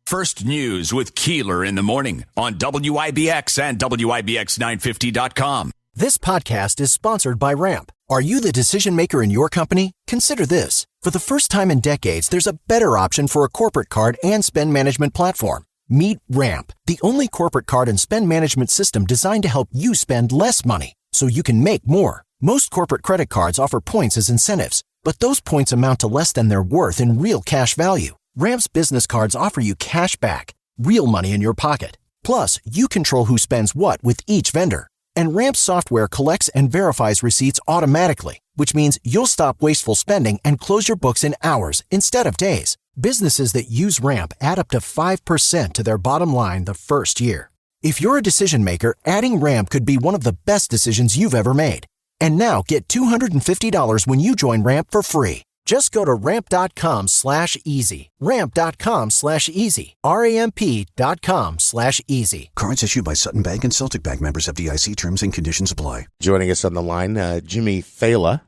First News with Keeler in the morning on WIBX and WIBX950.com. This podcast is sponsored by Ramp. Are you the decision maker in your company? Consider this. For the first time in decades, there's a better option for a corporate card and spend management platform. Meet Ramp, the only corporate card and spend management system designed to help you spend less money so you can make more. Most corporate credit cards offer points as incentives, but those points amount to less than their worth in real cash value. Ramp's business cards offer you cash back, real money in your pocket. Plus, you control who spends what with each vendor. And Ramp's software collects and verifies receipts automatically, which means you'll stop wasteful spending and close your books in hours instead of days. Businesses that use Ramp add up to 5% to their bottom line the first year. If you're a decision maker, adding Ramp could be one of the best decisions you've ever made. And now get $250 when you join Ramp for free. Just go to ramp.com/easy. Ramp.com/easy. RAMP.com/easy. Cards issued by Sutton Bank and Celtic Bank, members FDIC. Terms and conditions apply. Joining us on the line, Jimmy Failla.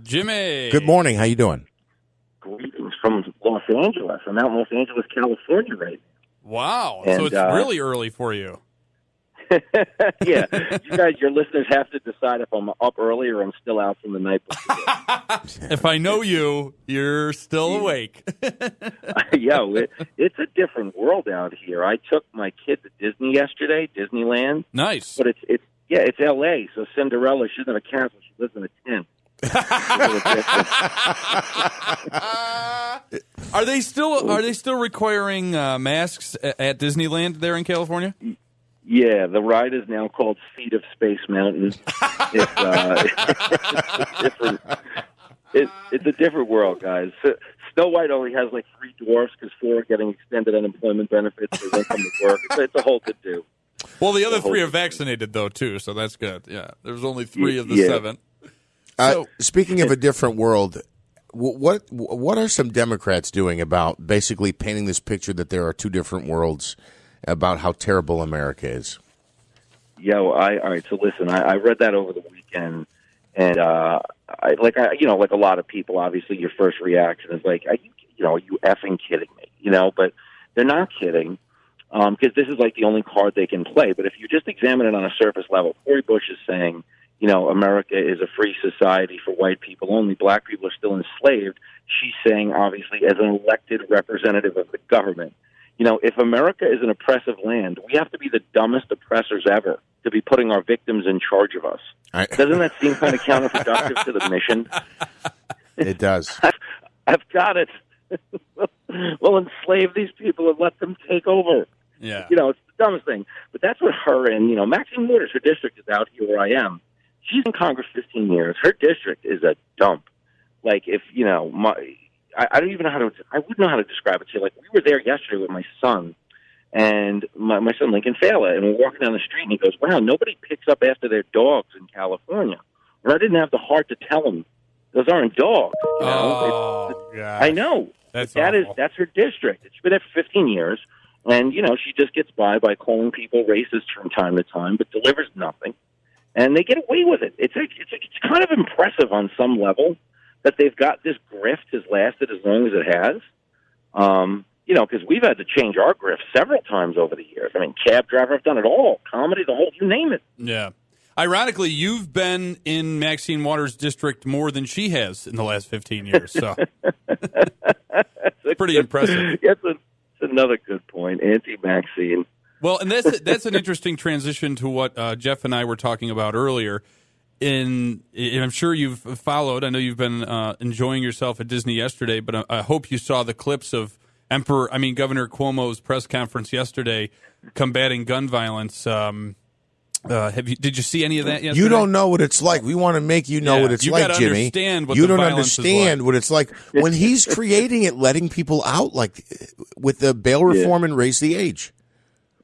Jimmy. Good morning. How you doing? Greetings from Los Angeles. I'm out in Los Angeles, California right now. Wow. And, so it's really early for you. Yeah. You guys, your listeners have to decide if I'm up early or I'm still out from the night before. If I know you, you're still awake. Yeah, it's a different world out here. I took my kid to Disney yesterday, Disneyland. Nice. But it's L.A., so Cinderella shouldn't have a castle. She lives in a tent. Are they still requiring masks at Disneyland there in California? Yeah, the ride is now called Feet of Space Mountain. It's a different world, guys. Snow White only has like 3 dwarfs because 4 are getting extended unemployment benefits. They won't come to work. It's a whole to-do. Well, the other 3 are vaccinated, though, too, so that's good. Yeah, there's only 3 of the 7. So, speaking of a different world, what are some Democrats doing about basically painting this picture that there are 2 different worlds about how terrible America is? Yeah, all right. So listen, I read that over the weekend, and like a lot of people, obviously, your first reaction is like, are you effing kidding me? But they're not kidding, because this is like the only card they can play. But if you just examine it on a surface level, Cori Bush is saying, America is a free society for white people only. Black people are still enslaved. She's saying, obviously, as an elected representative of the government. If America is an oppressive land, we have to be the dumbest oppressors ever to be putting our victims in charge of us. Doesn't that seem kind of counterproductive to the mission? It does. I've got it. We'll enslave these people and let them take over. Yeah. It's the dumbest thing. But that's what her and, Maxine Waters, her district is out here where I am. She's in Congress 15 years. Her district is a dump. Like, if, I don't even know I wouldn't know how to describe it to you. Like, we were there yesterday with my son, and my son Lincoln Failla, and we're walking down the street, and he goes, wow, nobody picks up after their dogs in California. And I didn't have the heart to tell him, those aren't dogs. Oh, gosh. I know. That's her district. She's been there for 15 years, and, she just gets by calling people racist from time to time, but delivers nothing. And they get away with it. It's kind of impressive on some level that they've got this grift has lasted as long as it has. Because we've had to change our grift several times over the years. I mean, cab driver, I've done it all. Comedy, the whole, you name it. Yeah. Ironically, you've been in Maxine Waters' district more than she has in the last 15 years. So pretty impressive. That's another good point. Anti-Maxine. Well, and that's an interesting transition to what Jeff and I were talking about earlier. And I'm sure you've followed. I know you've been enjoying yourself at Disney yesterday, but I hope you saw the clips of Governor Cuomo's press conference yesterday combating gun violence. Did you see any of that yesterday? You don't know what it's like. We want to make you know what it's like, Jimmy. Understand what you the don't violence understand is like. what it's like when he's creating it, letting people out, like with the bail reform and raise the age.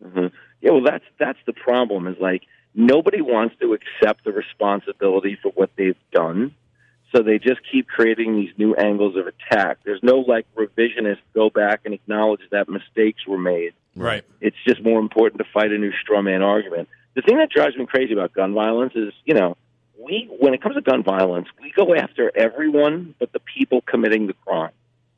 Mm-hmm. Yeah, well, that's the problem. Is like nobody wants to accept the responsibility for what they've done, so they just keep creating these new angles of attack. There's no revisionist go back and acknowledge that mistakes were made. Right. It's just more important to fight a new straw man argument. The thing that drives me crazy about gun violence is, when it comes to gun violence, we go after everyone but the people committing the crime.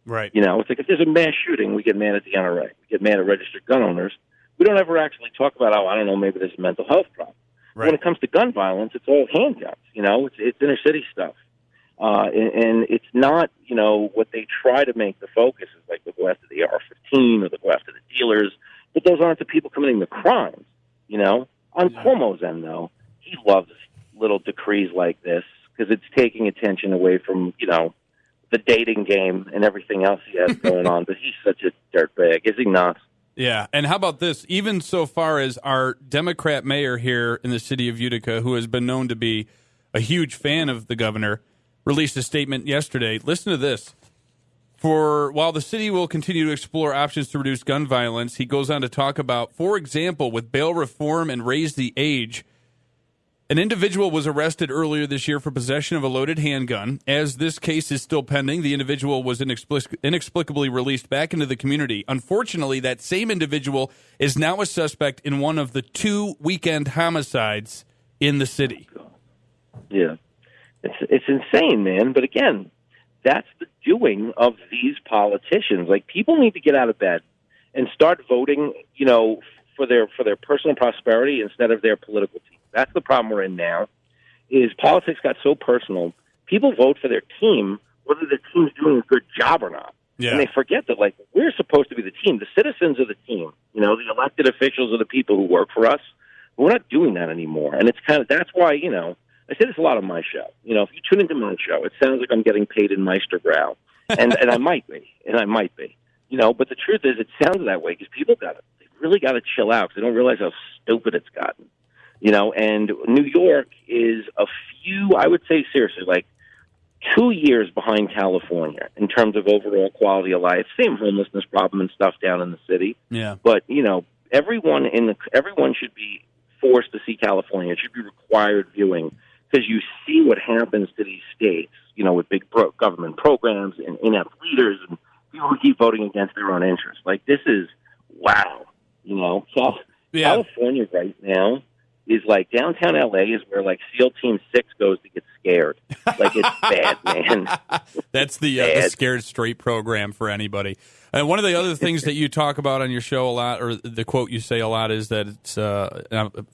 Right. You know, it's like if there's a mass shooting, we get mad at the NRA. We get mad at registered gun owners. We don't ever actually talk about, I don't know, maybe there's a mental health problem. Right. When it comes to gun violence, it's all handguns. You know, it's inner city stuff. And it's not, you know, what they try to make the focus is like they'll go after the AR-15 or they'll go after the dealers, but those aren't the people committing the crimes, you know. On Cuomo's end, though, he loves little decrees like this because it's taking attention away from, you know, the dating game and everything else he has going on. But he's such a dirtbag, is he not? Yeah, and how about this? Even so far as our Democrat mayor here in the city of Utica, who has been known to be a huge fan of the governor, released a statement yesterday. Listen to this. While the city will continue to explore options to reduce gun violence, he goes on to talk about, for example, with bail reform and raise the age, an individual was arrested earlier this year for possession of a loaded handgun. As this case is still pending, the individual was inexplicably released back into the community. Unfortunately, that same individual is now a suspect in one of the 2 weekend homicides in the city. Yeah. It's insane, man. But again, that's the doing of these politicians. Like, people need to get out of bed and start voting, you know, for their personal prosperity instead of their political team. That's the problem we're in now, is politics got so personal. People vote for their team, whether the team's doing a good job or not. Yeah. And they forget that, like, we're supposed to be the team. The citizens are the team. You know, the elected officials are the people who work for us. But we're not doing that anymore. And it's kind of, that's why, you know, I say this a lot on my show. You know, if you tune into my show, it sounds like I'm getting paid in Meistergrau. And I might be. You know, but the truth is, it sounds that way because people they really got to chill out because they don't realize how stupid it's gotten. You know, and New York is a few, I would say seriously, like 2 years behind California in terms of overall quality of life. Same homelessness problem and stuff down in the city. Yeah. But, you know, everyone should be forced to see California. It should be required viewing because you see what happens to these states, you know, with big government programs and inept leaders and people who keep voting against their own interests. Like, this is, wow, you know. California right now is like downtown L.A. is where, like, SEAL Team 6 goes to get scared. Like, it's bad, man. That's the Scared Straight program for anybody. And one of the other things that you talk about on your show a lot, or the quote you say a lot, is that it's,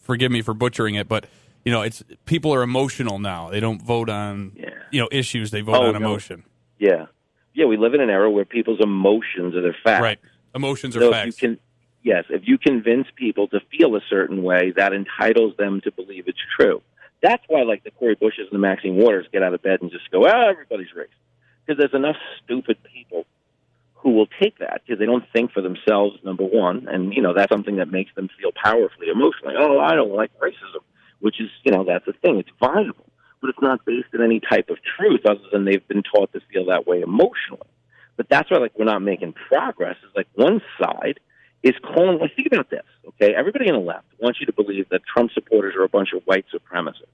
forgive me for butchering it, but, you know, it's people are emotional now. They don't vote on, you know, issues. They vote on emotion. Yeah. Yeah, we live in an era where people's emotions are their facts. Right. Emotions are facts. If you convince people to feel a certain way, that entitles them to believe it's true. That's why, like, the Cori Bushes and the Maxine Waters get out of bed and just go, everybody's racist. Because there's enough stupid people who will take that because they don't think for themselves, number one, and, you know, that's something that makes them feel powerfully emotional. Like, I don't like racism, which is, you know, that's a thing. It's viable, but it's not based in any type of truth other than they've been taught to feel that way emotionally. But that's why, like, we're not making progress. It's like one side is calling, like, think about this, okay? Everybody on the left wants you to believe that Trump supporters are a bunch of white supremacists.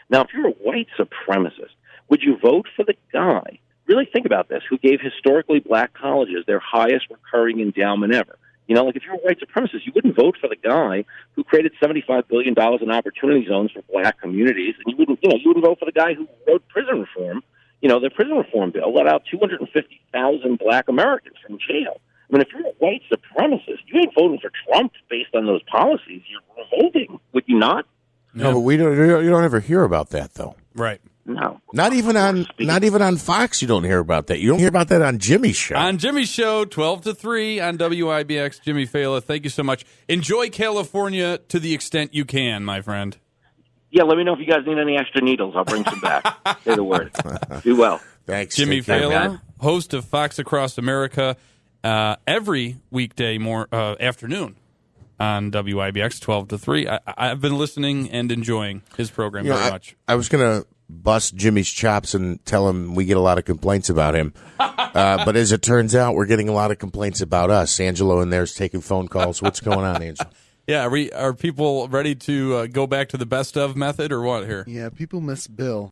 Now, if you're a white supremacist, would you vote for the guy, really think about this, who gave historically black colleges their highest recurring endowment ever? You know, like, if you're a white supremacist, you wouldn't vote for the guy who created $75 billion in opportunity zones for black communities, and you wouldn't vote for the guy who wrote prison reform. You know, the prison reform bill let out 250,000 black Americans from jail. I mean, if you're a white supremacist, you ain't voting for Trump based on those policies. You're revolting, would you not? No, but you don't ever hear about that, though. Right. No. Not even on Fox you don't hear about that. You don't hear about that on Jimmy's show. On Jimmy's show, 12 to 3 on WIBX. Jimmy Failla, thank you so much. Enjoy California to the extent you can, my friend. Yeah, let me know if you guys need any extra needles. I'll bring some back. Say the word. Do well. Thanks. Jimmy Failla, host of Fox Across America, every weekday afternoon on WIBX 12 to 3. I've been listening and enjoying his program very much. I was going to bust Jimmy's chops and tell him we get a lot of complaints about him. But as it turns out, we're getting a lot of complaints about us. Angelo in there's taking phone calls. What's going on, Angelo? Yeah, are people ready to go back to the best of method or what here? Yeah, people miss Bill.